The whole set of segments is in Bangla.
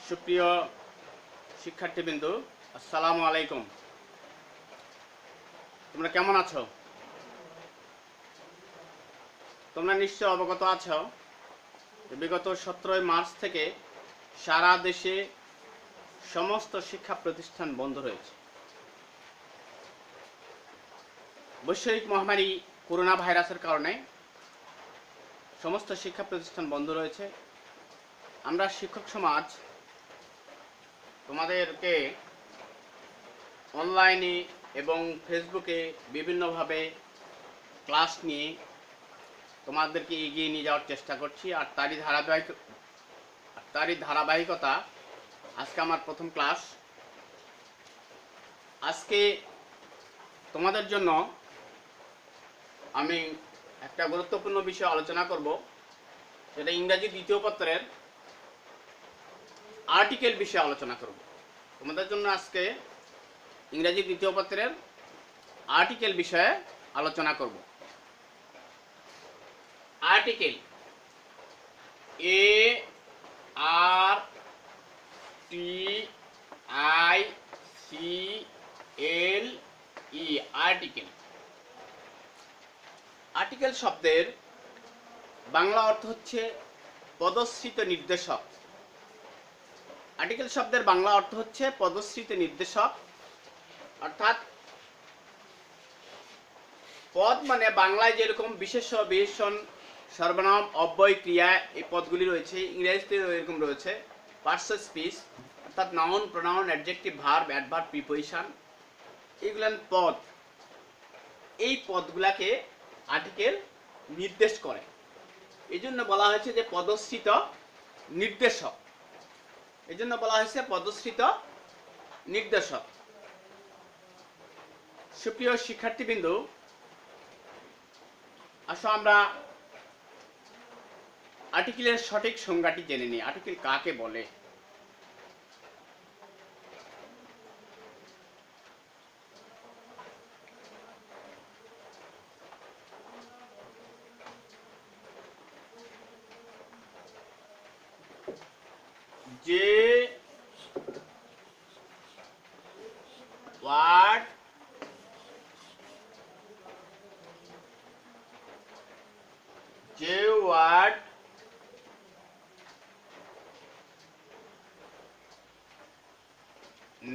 সুপ্রিয় শিক্ষার্থীবৃন্দ, আসসালামু আলাইকুম। তোমরা কেমন আছো? তোমরা নিশ্চয় অবগত আছো যে বিগত 17 মার্চ থেকে সারা দেশে সমস্ত শিক্ষা প্রতিষ্ঠান বন্ধ রয়েছে। বৈশ্বিক মহামারী করোনা ভাইরাসের কারণে সমস্ত শিক্ষা প্রতিষ্ঠান বন্ধ রয়েছে। আমরা শিক্ষক সমাজ তোমাদেরকে অনলাইনে এবং ফেসবুকে বিভিন্নভাবে ক্লাস নিয়ে তোমাদেরকে এগিয়ে নিয়ে যাওয়ার চেষ্টা করছি। আর তারই ধারাবাহিকতা আজকে আমার প্রথম ক্লাস। আজকে তোমাদের জন্য আমি একটা গুরুত্বপূর্ণ বিষয় আলোচনা করব, যেটা ইংরাজি দ্বিতীয় পত্রের আর্টিকেল বিষয়ে আলোচনা করব। তোমাদের জন্য আজকে ইংরাজি দ্বিতীয় পত্রের আর্টিকেল বিষয়ে আলোচনা করব। Article ARTICLE article. আর্টিকেল শব্দের বাংলা অর্থ হচ্ছে পদশ্রিত নির্দেশক। আর্টিকেল শব্দের বাংলা অর্থ হচ্ছে পদশ্রিত নির্দেশক, অর্থাৎ পদ মানে বাংলায় যেরকম বিশেষ্য, বিশেষণ, সর্বনাম, অব্যয়, ক্রিয়া এই পদগুলি রয়েছে, ইংরেজিতে এরকম রয়েছে পার্টস অফ স্পিচ, অর্থাৎ noun, pronoun, adjective, verb, adverb, preposition, এইগুলান পদ। এই পদগুলাকে আর্টিকেল নির্দেশ করে। এই জন্য বলা হয়েছে যে পদশ্রিত নির্দেশক। এই জন্য বলা হয়েছে পদশ্রিত নির্দেশক। সুপ্রিয় শিক্ষার্থীবৃন্দ, আসো আমরা আর্টিকেলের সঠিক সংজ্ঞাটি জেনে নিই। আর্টিকেল কাকে বলে? যে ওয়ার্ড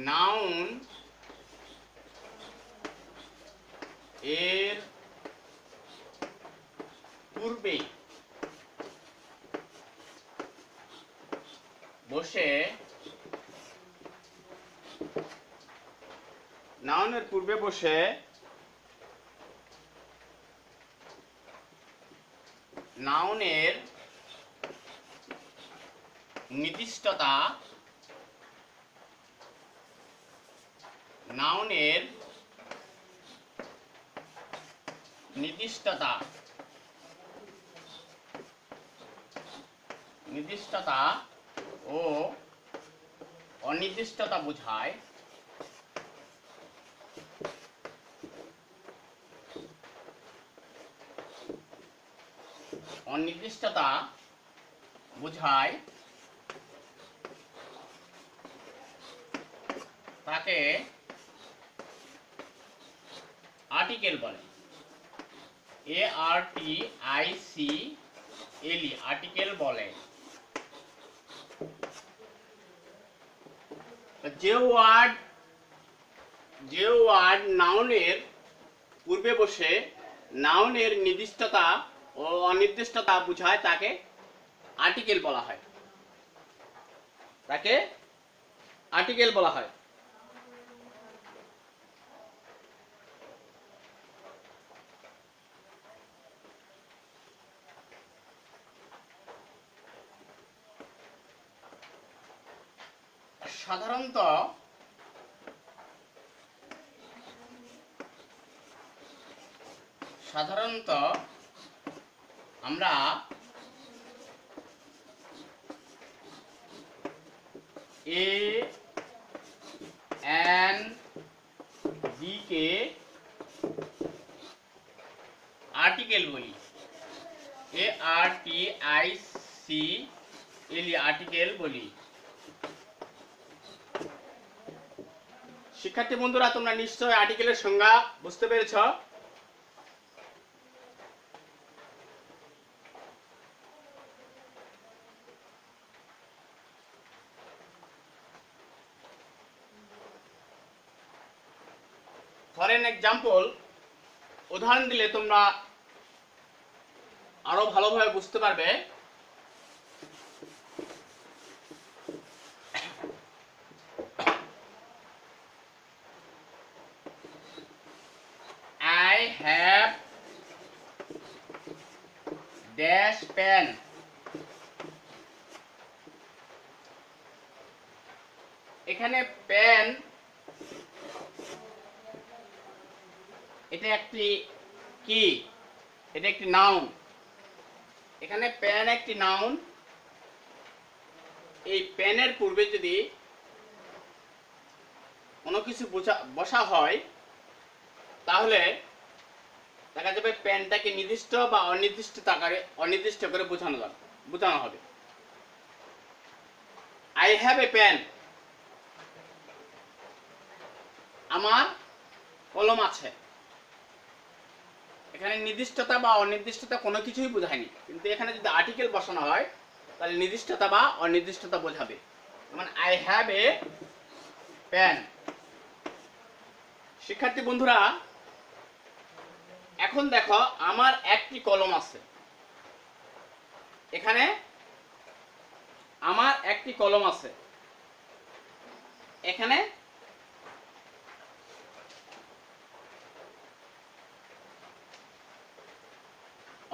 নাউন এর পূর্বে বসে, নাউনের পূর্বে বসে নাউনের নির্দিষ্টতা, নাউনের নির্দিষ্টতা ও অনির্দিষ্টতা বোঝায়। অনির্দিষ্টতা বোঝায় তাকে আর্টিকেল বলে। ARTICLE আর্টিকেল বলে। যে ওয়ার্ড নাউনের পূর্বে বসে নাউনের নির্দিষ্টতা ও অনির্দিষ্টতা বোঝায় তাকে আর্টিকেল বলা হয়। তাকে আর্টিকেল বলা হয়। সাধারণত আমরা AND কে আর্টিকেল বলি। ARTICLE আর্টিকেল বলি। শিক্ষার্থী বন্ধুরা তোমরা নিশ্চয়ই আর্টিকেলের সংজ্ঞা বুঝতে পেরেছ। ফর এন এক্সাম্পল, উদাহরণ দিলে তোমরা আরো ভালোভাবে বুঝতে পারবে। I have dash pen. এখানে পেন এটা একটি কি, এটা একটি নাউন। এখানে পেন একটি নাউন। এই পেনের পূর্বে যদি কোনো কিছু বসা হয় তাহলে দেখা যাবে পেনটাকে নির্দিষ্ট বা অনির্দিষ্ট করে বোঝানো হবে। আই হ্যাভ এ পেন, আমার কলম আছে। এখানে নির্দিষ্টতা বা অনির্দিষ্টতা কোনো কিছুই বোঝায়নি, কিন্তু এখানে যদি আর্টিকেল বসানো হয় তাহলে নির্দিষ্টতা বা অনির্দিষ্টতা বোঝাবে। যেমন আই হ্যাভ এ পেন। শিক্ষার্থী বন্ধুরা এখন দেখো আমার একটি কলম আছে। এখানে আমার একটি কলম আছে। এখানে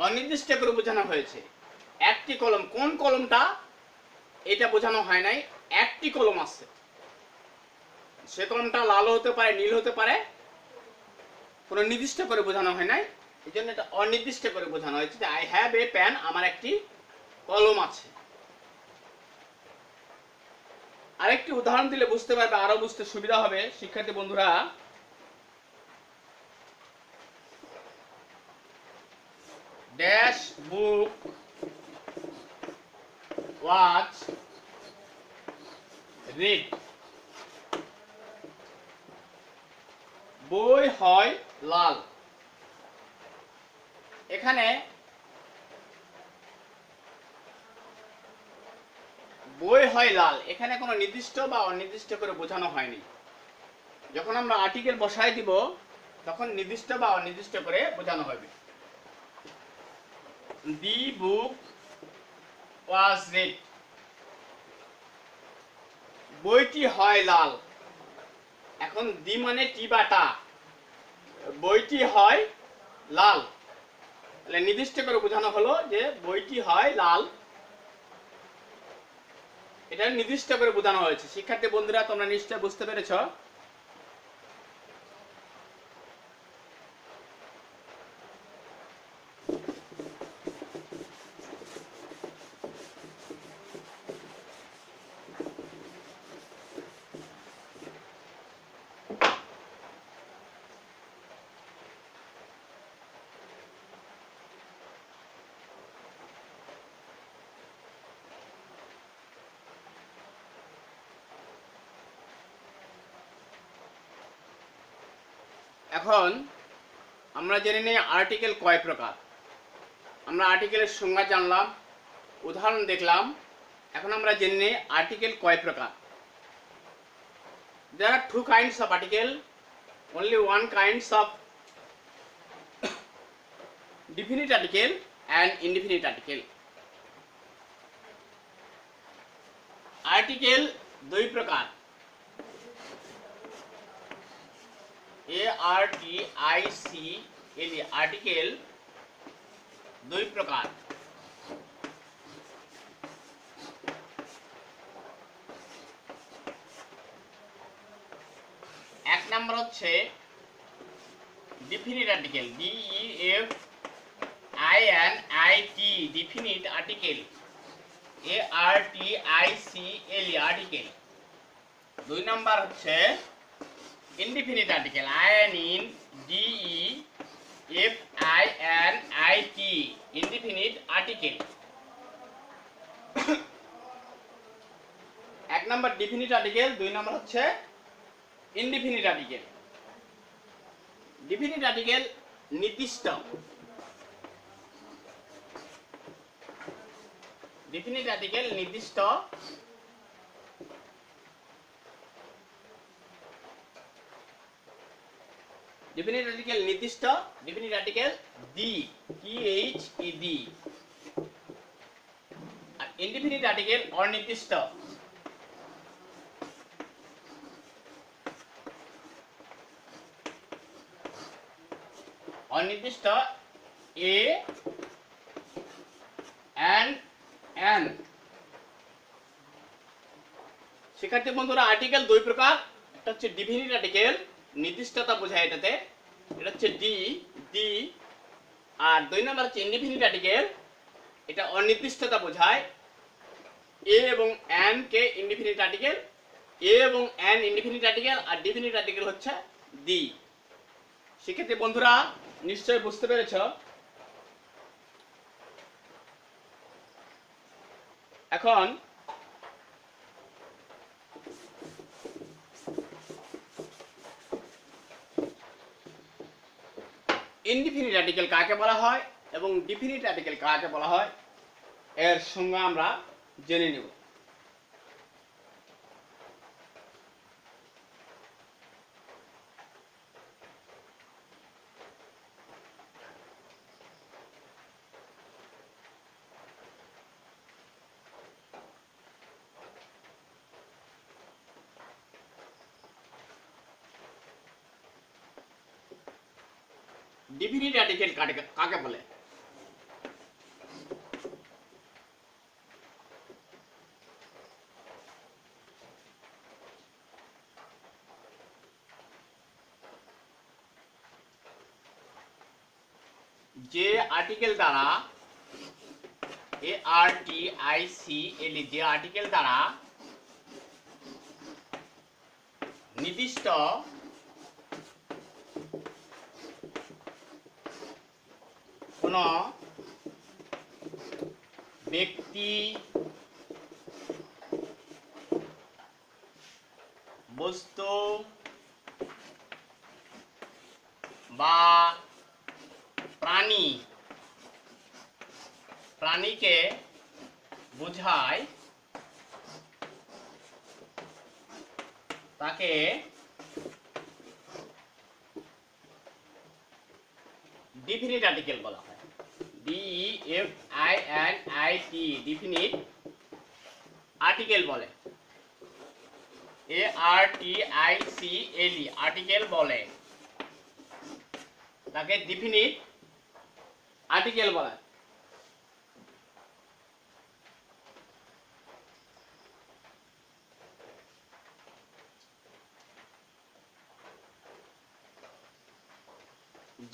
অনির্দিষ্ট করে বোঝানো হয়েছে। একটি কলম, কোন কলমটা এটা বোঝানো হয় নাই। একটি কলম আছে, সে কলমটা লাল হতে পারে, নীল হতে পারে, কোনো নির্দিষ্ট করে বোঝানো হয় নাই। এই জন্য এটা অনির্দিষ্ট করে বোঝানো হয়েছে যে আই হ্যাভ এ পেন, আমার একটি কলম আছে। আরেকটি উদাহরণ দিলে বুঝতে পারবে, আরো বুঝতে সুবিধা হবে শিক্ষার্থী বন্ধুরা। ড্যাশ বুক ওয়াজ রিড। বই হয় লাল। এখানে বই হয় লাল, এখানে কোনো নির্দিষ্ট বা অনির্দিষ্ট করে বোঝানো হয়নি। যখন আমরা আর্টিকেল বসাই দিব তখন নির্দিষ্ট বা অনির্দিষ্ট করে বোঝানো হবে। দি বুক ওয়াজ রেড। বইটি হয় লাল। এখন দি মানে টি বা টা, বইটি হয় লাল, তাহলে নির্দিষ্ট করে বোঝানো হলো যে বইটি হয় লাল। এটা নির্দিষ্ট করে বোঝানো হয়েছে। শিক্ষার্থী বন্ধুরা তোমরা নিশ্চয় বুঝতে পেরেছ। এখন আমরা জেনে নিই আর্টিকেল কয় প্রকার। আমরা আর্টিকেলের সংজ্ঞা জানলাম, উদাহরণ দেখলাম। এখন আমরা জেনে নিই আর্টিকেল কয় প্রকার। There are two kinds of article, only one kinds of definite article and indefinite article. Article দুই প্রকার। ARTICLE আর্টিকেল দুই প্রকার। এক নম্বর হচ্ছে definite article, DEFINIT definite article, ARTICLE article. দুই নাম্বার হচ্ছে indefinite article, INDEFINIT indefinite article. এক নাম্বার ডিফিনিট আর্টিকেল, দুই নাম্বার হচ্ছে ইনডিফিনিট আর্টিকেল। ডিফিনিট আর্টিকেল নির্দিষ্ট, ডিফিনিট আর্টিকেল নির্দিষ্ট, ডিফিনিট আর্টিকেল নির্দিষ্ট, ডিফিনিট আর্টিকেল দি, দি। আর ইনডিফিনিট আর্টিকেল অনির্দিষ্ট। অনির্দিষ্ট এ এন। শিক্ষার্থী বন্ধুরা, আর্টিকেল দুই প্রকার। একটা হচ্ছে ডিফিনিট আর্টিকেল, নির্দিষ্টতা বোঝায় এটাতে, এটা হচ্ছে দি। আর দুই নম্বর হচ্ছে ইনডিফিনিট আর্টিকেল, এটা অনির্দিষ্টতা বোঝায়। এ এবং এন কে ইনডিফিনিট আর্টিকেল, এ এবং এন ইনডিফিনিট আর্টিকেল, আর ডিফিনিট আর্টিকেল হচ্ছে দি। শিক্ষার্থী বন্ধুরা, নিশ্চয়ই বুঝতে পেরেছ। এখন ইনডিফিনিট আর্টিকেল কাকে বলা হয় এবং ডিফিনিট আর্টিকেল কাকে বলা হয় এর সংজ্ঞা আমরা জেনে নেব। ডিফিনিট আর্টিকেল কাকে বলে? যে আর্টিকেল দ্বারা ARTICLE, যে আর্টিকেল দ্বারা নির্দিষ্ট কোন ব্যক্তি, বস্তু বা প্রাণীকে বোঝায় তাকে ডিফিনিট আর্টিকেল বলা হয়। DEFINIT, ডিফিনিট আর্টিকেল বলে। ARTICLE, আর্টিকেল বলে, তাকে ডিফিনিট আর্টিকেল বলা।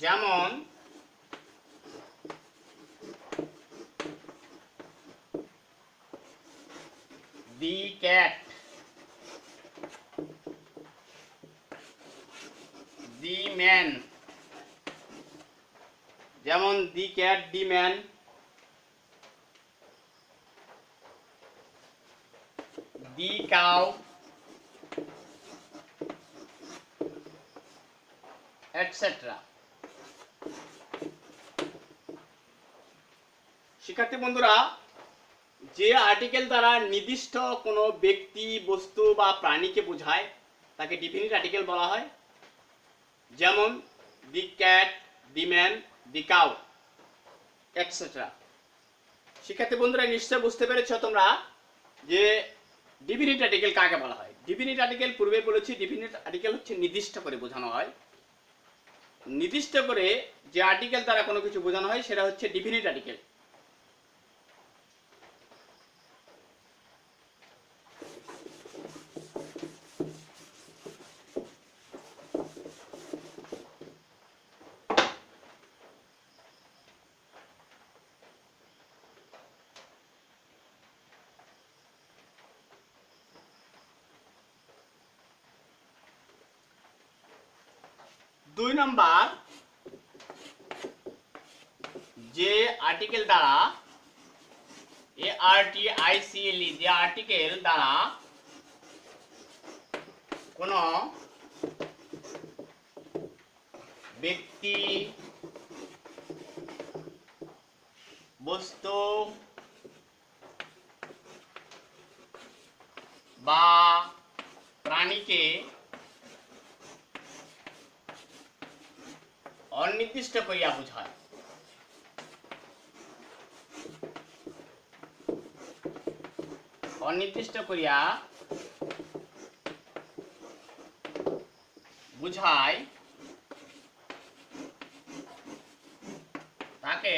যেমন the cat, the man, যেমন the cat, the man, the cow, etc. শিক্ষার্থী বন্ধুরা, যে আর্টিকেল দ্বারা নির্দিষ্ট কোনো ব্যক্তি, বস্তু বা প্রাণীকে বোঝায় তাকে ডিফিনিট আর্টিকেল বলা হয়। যেমন the cat, the man, the cow, etcetera. শিক্ষার্থী বন্ধুরা, নিশ্চয় বুঝতে পেরেছো তোমরা যে ডিফিনিট আর্টিকেল কাকে বলা হয়। ডিফিনিট আর্টিকেল পূর্বে বলেছি, ডিফিনিট আর্টিকেল হচ্ছে নির্দিষ্ট করে বোঝানো হয়। নির্দিষ্ট করে যে আর্টিকেল দ্বারা কোনো কিছু বোঝানো হয় সেটা হচ্ছে ডিফিনিট আর্টিকেল। দুই নম্বর, যে আর্টিকেল দ্বারা ARTICLE, যে আর্টিকেল দ্বারা কোনো ব্যক্তি, বস্তু বা প্রাণীকে অনির্দিষ্ট করিয়া বুঝায়। অনির্দিষ্ট করিয়া বুঝায় তাকে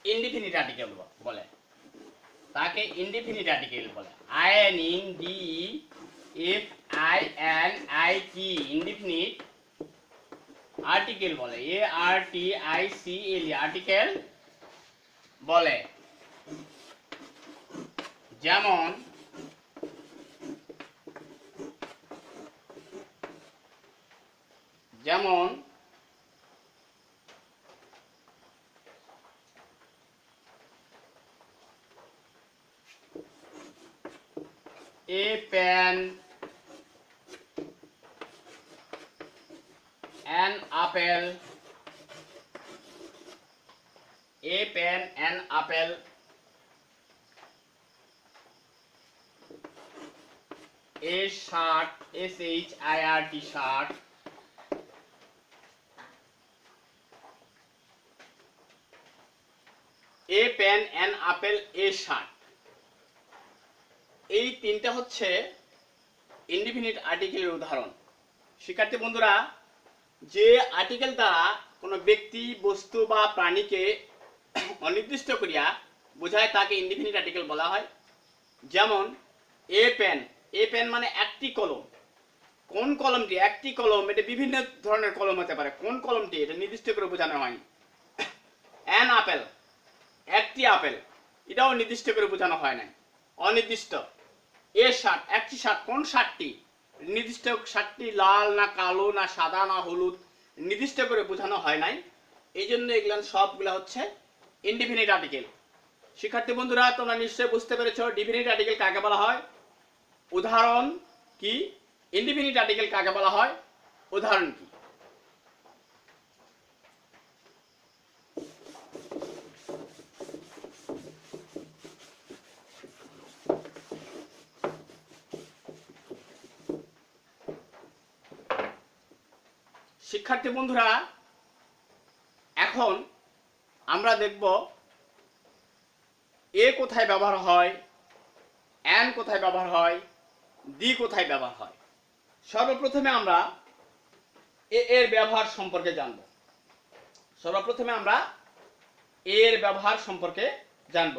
ইনডিফিনিট আর্টিকেল বলে। তাকে ইনডিফিনিট আর্টিকেল বলে। INDEFINIT ইনডিফিনিট আর্টিকেল বলে। ARTICLE আর্টিকেল বলে। যেমন যেমন a pen, an apple, a pen, an apple, a shirt, SHIRT shirt, a pen, an apple, a shirt। এই তিনটা হচ্ছে ইনডিফিনিট আর্টিকেলের উদাহরণ। শিক্ষার্থী বন্ধুরা, যে আর্টিকেল দ্বারা কোনো ব্যক্তি, বস্তু বা প্রাণীকে অনির্দিষ্ট করিয়া বোঝায় তাকে ইনডিফিনিট আর্টিকেল বলা হয়। যেমন এ পেন, এ পেন মানে একটি কলম। কোন কলমটি? একটি কলম, এটা বিভিন্ন ধরনের কলম হতে পারে। কোন কলমটি এটা নির্দিষ্ট করে বোঝানো হয়নি। অ্যান আপেল, একটি আপেল, এটাও নির্দিষ্ট করে বোঝানো হয় নাই, অনির্দিষ্ট। এ শার্ট, একটি শার্ট, কোন শার্টটি? নির্দিষ্ট শার্টটি লাল না কালো না সাদা না হলুদ, নির্দিষ্ট করে বোঝানো হয় নাই। এই জন্য এগুলো সবগুলো হচ্ছে ইনডিফিনিট আর্টিকেল। শিক্ষার্থী বন্ধুরা, তোমরা নিশ্চয়ই বুঝতে পেরেছো ডিফিনিট আর্টিকেল কাকে বলা হয়, উদাহরণ কি। ইনডিফিনিট আর্টিকেল কাকে বলা হয়, উদাহরণ কি। শিক্ষার্থী বন্ধুরা, এখন আমরা দেখব এ কোথায় ব্যবহার হয়, অ্যান কোথায় ব্যবহার হয়, দি কোথায় ব্যবহার হয়। সর্বপ্রথমে আমরা এর ব্যবহার সম্পর্কে জানব। সর্বপ্রথমে আমরা এর ব্যবহার সম্পর্কে জানব।